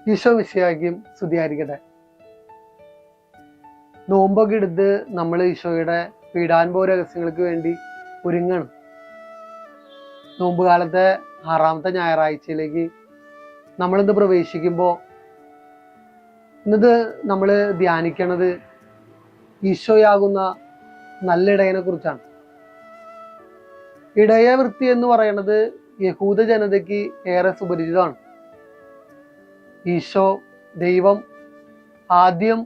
ഈശോ മിശിഹായ്ക്കും സ്തുതിയായിരിക്കട്ടെ. നോമ്പൊക്കെ എടുത്ത് നമ്മൾ ഈശോയുടെ പീഡാനുഭവ രഹസ്യങ്ങൾക്ക് വേണ്ടി ഒരുങ്ങണം. നോമ്പ് കാലത്തെ 6ാമത്തെ ഞായറാഴ്ചയിലേക്ക് നമ്മളിന്ന് പ്രവേശിക്കുമ്പോൾ ഇന്നത് നമ്മൾ ധ്യാനിക്കണത് ഈശോയാകുന്ന നല്ല ഇടയനെ കുറിച്ചാണ്. ഇടയവൃത്തി എന്ന് പറയുന്നത് യഹൂദ ജനതയ്ക്ക് ഏറെ സുപരിചിതമാണ്. ഈശോ ദൈവം ആദ്യം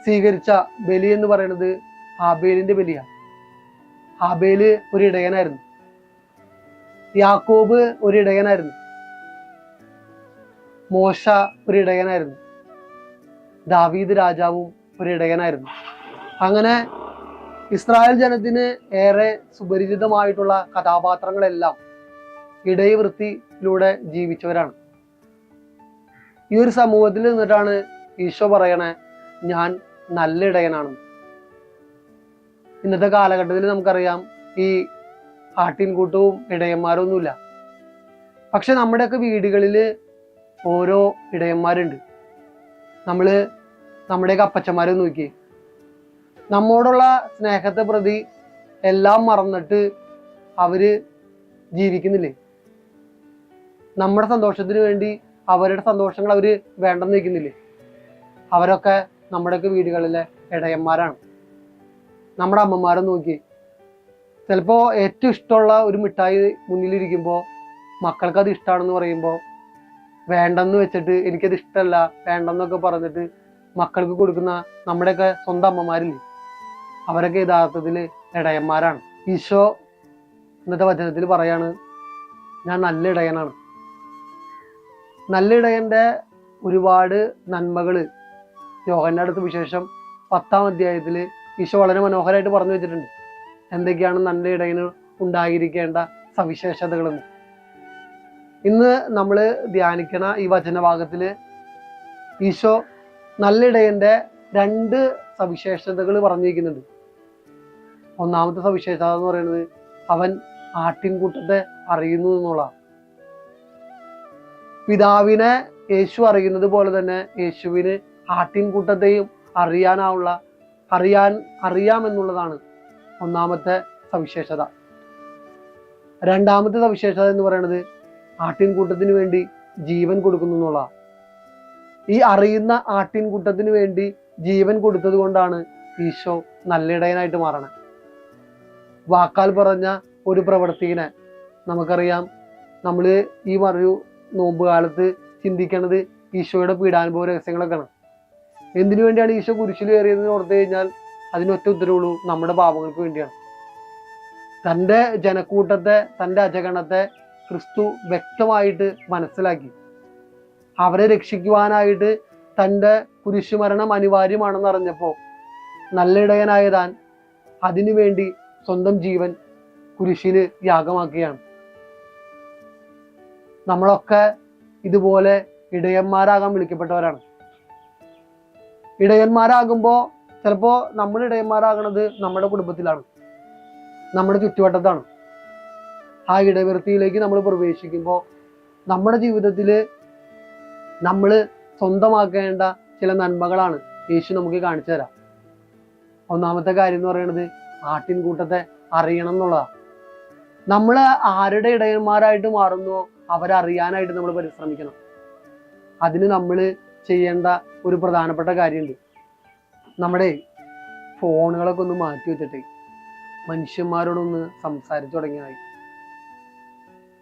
സ്വീകരിച്ച ബലി എന്ന് പറയുന്നത് ഹാബേലിന്റെ ബലിയാണ്. ഹാബേല് ഒരു ഇടയനായിരുന്നു. യാക്കോബ് ഒരു ഇടയനായിരുന്നു. മോശ ഒരു ഇടയനായിരുന്നു. ദാവീദ് രാജാവും ഒരു ഇടയനായിരുന്നു. അങ്ങനെ ഇസ്രായേൽ ജനത്തിന് ഏറെ സുപരിചിതമായിട്ടുള്ള കഥാപാത്രങ്ങളെല്ലാം ഇടയവൃത്തിയിലൂടെ ജീവിച്ചവരാണ്. ഈ ഒരു സമൂഹത്തിൽ നിന്നിട്ടാണ് ഈശോ പറയണേ, ഞാൻ നല്ല ഇടയനാണ്. ഇന്നത്തെ കാലഘട്ടത്തിൽ നമുക്കറിയാം ഈ ആട്ടിൻകൂട്ടവും ഇടയന്മാരൊന്നുമില്ല. പക്ഷെ നമ്മുടെയൊക്കെ വീടുകളിൽ ഓരോ ഇടയന്മാരുണ്ട്. നമ്മുടെയൊക്കെ അപ്പച്ചന്മാരെ നോക്കി നമ്മോടുള്ള സ്നേഹത്തെ പ്രതി എല്ലാം മറന്നിട്ട് അവര് ജീവിക്കുന്നില്ലേ? നമ്മുടെ സന്തോഷത്തിന് വേണ്ടി അവരുടെ സന്തോഷങ്ങൾ അവര് വേണ്ടെന്ന് വയ്ക്കുന്നില്ലേ? അവരൊക്കെ നമ്മുടെയൊക്കെ വീടുകളിലെ ഇടയന്മാരാണ്. നമ്മുടെ അമ്മമാരെ നോക്കി ചിലപ്പോൾ ഏറ്റവും ഇഷ്ടമുള്ള ഒരു മിഠായി മുന്നിലിരിക്കുമ്പോൾ മക്കൾക്ക് അത് ഇഷ്ടമാണെന്ന് പറയുമ്പോൾ വേണ്ടെന്ന് വെച്ചിട്ട് എനിക്കത് ഇഷ്ടമല്ല വേണ്ടെന്നൊക്കെ പറഞ്ഞിട്ട് മക്കൾക്ക് കൊടുക്കുന്ന നമ്മുടെയൊക്കെ സ്വന്തം അമ്മമാരില്ലേ? അവരൊക്കെ യഥാർത്ഥത്തിൽ ഇടയന്മാരാണ്. ഈശോ ഇന്നത്തെ വചനത്തിൽ പറയാണ്, ഞാൻ നല്ല ഇടയനാണ്. നല്ല ഇടയന്റെ ഒരുപാട് നന്മകള് യോഹന്നാന്റെ അടുത്ത വിശേഷം 10ാം അധ്യായത്തിൽ ഈശോ വളരെ മനോഹരമായിട്ട് പറഞ്ഞു വെച്ചിട്ടുണ്ട്. എന്തൊക്കെയാണ് നല്ല ഇടയന് ഉണ്ടായിരിക്കേണ്ട സവിശേഷതകളെന്ന്. ഇന്ന് നമ്മൾ ധ്യാനിക്കണ ഈ വചനഭാഗത്തില് ഈശോ നല്ല ഇടയന്റെ 2 സവിശേഷതകൾ പറഞ്ഞിരിക്കുന്നുണ്ട്. ഒന്നാമത്തെ സവിശേഷത എന്ന് പറയുന്നത് അവൻ ആട്ടിൻകൂട്ടത്തെ അറിയുന്നു എന്നുള്ളതാണ്. പിതാവിനെ യേശു അറിയുന്നത് പോലെ തന്നെ യേശുവിന് ആട്ടിൻകൂട്ടത്തെയും അറിയാമെന്നുള്ളതാണ് ഒന്നാമത്തെ സവിശേഷത. രണ്ടാമത്തെ സവിശേഷത എന്ന് പറയുന്നത് ആട്ടിൻകൂട്ടത്തിന് വേണ്ടി ജീവൻ കൊടുക്കുന്നു എന്നുള്ളതാണ്. ഈ അറിയുന്ന ആട്ടിൻകൂട്ടത്തിന് വേണ്ടി ജീവൻ കൊടുത്തത് കൊണ്ടാണ് ഈശോ നല്ലിടയനായിട്ട് മാറണത്. വാക്കാൽ പറഞ്ഞ ഒരു പ്രവർത്തിനെ നമുക്കറിയാം. നമ്മൾ ഈ നോമ്പ് കാലത്ത് ചിന്തിക്കണത് ഈശോയുടെ പീഡാനുഭവ രഹസ്യങ്ങളൊക്കെയാണ്. എന്തിനു വേണ്ടിയാണ് ഈശോ കുരിശിൽ കയറിയതെന്ന് ഓർത്തു കഴിഞ്ഞാൽ അതിനൊറ്റ ഉത്തരവുള്ളൂ, നമ്മുടെ പാപങ്ങൾക്ക് വേണ്ടിയാണ്. തൻ്റെ ജനക്കൂട്ടത്തെ, തൻ്റെ അജഗണത്തെ ക്രിസ്തു വ്യക്തമായിട്ട് മനസ്സിലാക്കി. അവരെ രക്ഷിക്കുവാനായിട്ട് തൻ്റെ കുരിശുമരണം അനിവാര്യമാണെന്ന് അറിഞ്ഞപ്പോൾ നല്ല ഇടയനായ താൻ അതിനുവേണ്ടി സ്വന്തം ജീവൻ കുരിശിൽ യാഗമാക്കുകയാണ്. നമ്മളൊക്കെ ഇതുപോലെ ഇടയന്മാരാകാൻ വിളിക്കപ്പെട്ടവരാണ്. ഇടയന്മാരാകുമ്പോൾ ചിലപ്പോൾ നമ്മൾ ഇടയന്മാരാകണത് നമ്മുടെ കുടുംബത്തിലാണ്, നമ്മുടെ ചുറ്റുവട്ടത്താണ്. ആ ഇടവൃത്തിയിലേക്ക് നമ്മൾ പ്രവേശിക്കുമ്പോൾ നമ്മുടെ ജീവിതത്തിൽ നമ്മൾ സ്വന്തമാക്കേണ്ട ചില നന്മകളാണ് യേശു നമുക്ക് കാണിച്ചു തരാം. ഒന്നാമത്തെ കാര്യം എന്ന് പറയുന്നത് ആട്ടിൻകൂട്ടത്തെ അറിയണം എന്നുള്ളതാണ്. നമ്മൾ ആരുടെ ഇടയന്മാരായിട്ട് മാറുന്നോ അവരറിയാനായിട്ട് നമ്മൾ പരിശ്രമിക്കണം. അതിന് നമ്മൾ ചെയ്യേണ്ട ഒരു പ്രധാനപ്പെട്ട കാര്യമുണ്ട്. നമ്മുടെ ഫോണുകളൊക്കെ ഒന്ന് മാറ്റി വെച്ചിട്ട് മനുഷ്യന്മാരോടൊന്ന് സംസാരിച്ചു തുടങ്ങിയാൽ.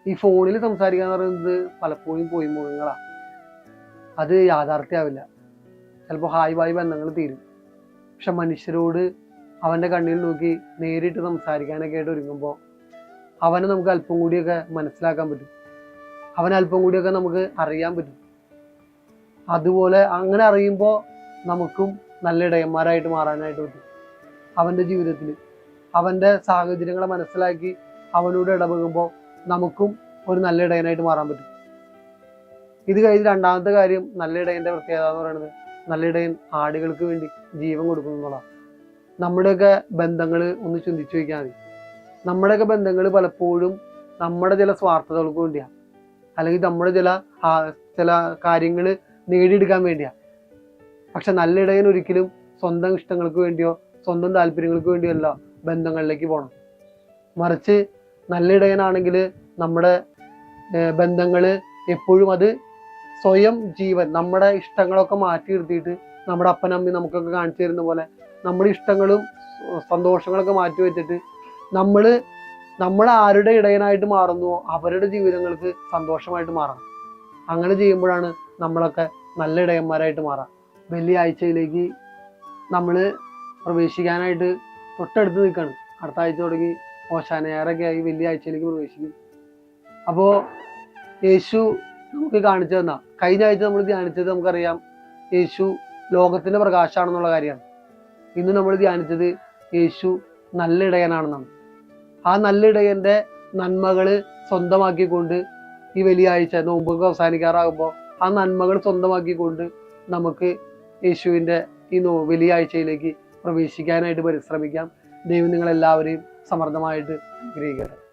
ഈ ഫോണിൽ സംസാരിക്കുക എന്ന് പറയുന്നത് പലപ്പോഴും പോയി മുഖങ്ങളാണ്. അത് യാഥാർത്ഥ്യമാവില്ല. ചിലപ്പോൾ ഹായ് ബന്ധങ്ങൾ തീരും. പക്ഷെ മനുഷ്യരോട് അവൻ്റെ കണ്ണിൽ നോക്കി നേരിട്ട് സംസാരിക്കാനൊക്കെ ആയിട്ട് ഒരുങ്ങുമ്പോൾ അവനെ നമുക്ക് അല്പം കൂടിയൊക്കെ മനസ്സിലാക്കാൻ പറ്റും. അവനെ അല്പം കൂടിയൊക്കെ നമുക്ക് അറിയാൻ പറ്റും. അതുപോലെ അങ്ങനെ അറിയുമ്പോൾ നമുക്കും നല്ല ഇടയന്മാരായിട്ട് മാറാനായിട്ട് പറ്റും. അവൻ്റെ ജീവിതത്തിൽ അവൻ്റെ സാഹചര്യങ്ങളെ മനസ്സിലാക്കി അവനോട് ഇടപെടുമ്പോൾ നമുക്കും ഒരു നല്ല ഇടയനായിട്ട് മാറാൻ പറ്റും. ഇത് കഴിഞ്ഞ് രണ്ടാമത്തെ കാര്യം നല്ല ഇടയൻ്റെ പ്രത്യേകത എന്ന് പറയുന്നത് നല്ല ഇടയൻ ആടുകൾക്ക് വേണ്ടി ജീവൻ കൊടുക്കുന്നു എന്നുള്ളതാണ്. നമ്മുടെയൊക്കെ ബന്ധങ്ങൾ ഒന്ന് ചിന്തിച്ചു വയ്ക്കാൻ മതി. നമ്മുടെയൊക്കെ ബന്ധങ്ങൾ പലപ്പോഴും നമ്മുടെ ചില സ്വാർത്ഥതകൾക്ക് വേണ്ടിയാണ്. അല്ലെങ്കിൽ നമ്മുടെ ചില കാര്യങ്ങൾ നേടിയെടുക്കാൻ വേണ്ടിയാ. പക്ഷെ നല്ല ഇടയൻ ഒരിക്കലും സ്വന്തം ഇഷ്ടങ്ങൾക്ക് വേണ്ടിയോ സ്വന്തം താല്പര്യങ്ങൾക്ക് വേണ്ടിയോ അല്ല ബന്ധങ്ങളിലേക്ക് പോകണം. മറിച്ച് നല്ല ഇടയനാണെങ്കിൽ നമ്മുടെ ബന്ധങ്ങൾ എപ്പോഴും അത് സ്വയം ജീവൻ, നമ്മുടെ ഇഷ്ടങ്ങളൊക്കെ മാറ്റി നിർത്തിയിട്ട് നമ്മുടെ അപ്പനമ്മി നമുക്കൊക്കെ കാണിച്ചു തരുന്ന പോലെ നമ്മുടെ ഇഷ്ടങ്ങളും സന്തോഷങ്ങളൊക്കെ മാറ്റി വെച്ചിട്ട് നമ്മൾ ആരുടെ ഇടയനായിട്ട് മാറുന്നുവോ അവരുടെ ജീവിതങ്ങൾക്ക് സന്തോഷമായിട്ട് മാറണം. അങ്ങനെ ചെയ്യുമ്പോഴാണ് നമ്മളൊക്കെ നല്ല ഇടയന്മാരായിട്ട് മാറാം. വലിയ ആഴ്ചയിലേക്ക് നമ്മൾ പ്രവേശിക്കാനായിട്ട് തൊട്ടടുത്ത് നിൽക്കുകയാണ്. അടുത്ത ആഴ്ച തുടങ്ങി ഓശാന ഞായറൊക്കെ ആയി വലിയ ആഴ്ചയിലേക്ക് പ്രവേശിക്കും. അപ്പോൾ യേശു നമുക്ക് കാണിച്ചു തന്ന, കഴിഞ്ഞ ആഴ്ച നമ്മൾ ധ്യാനിച്ചത് നമുക്കറിയാം, യേശു ലോകത്തിന്റെ പ്രകാശമാണെന്നുള്ള കാര്യമാണ്. ഇന്ന് നമ്മൾ ധ്യാനിച്ചത് യേശു നല്ല ഇടയനാണെന്നാണ്. ആ നല്ല ഇടയന്റെ നന്മകൾ സ്വന്തമാക്കിക്കൊണ്ട് ഈ വലിയ ആഴ്ച നോമ്പൊക്കെ അവസാനിക്കാറാകുമ്പോൾ ആ നന്മകൾ സ്വന്തമാക്കിക്കൊണ്ട് നമുക്ക് യേശുവിൻ്റെ ഈ വലിയ ആഴ്ചയിലേക്ക് പ്രവേശിക്കാനായിട്ട് പരിശ്രമിക്കാം. ദൈവം നിങ്ങളെല്ലാവരെയും സമർത്ഥമായിട്ട് അനുഗ്രഹിക്കട്ടെ.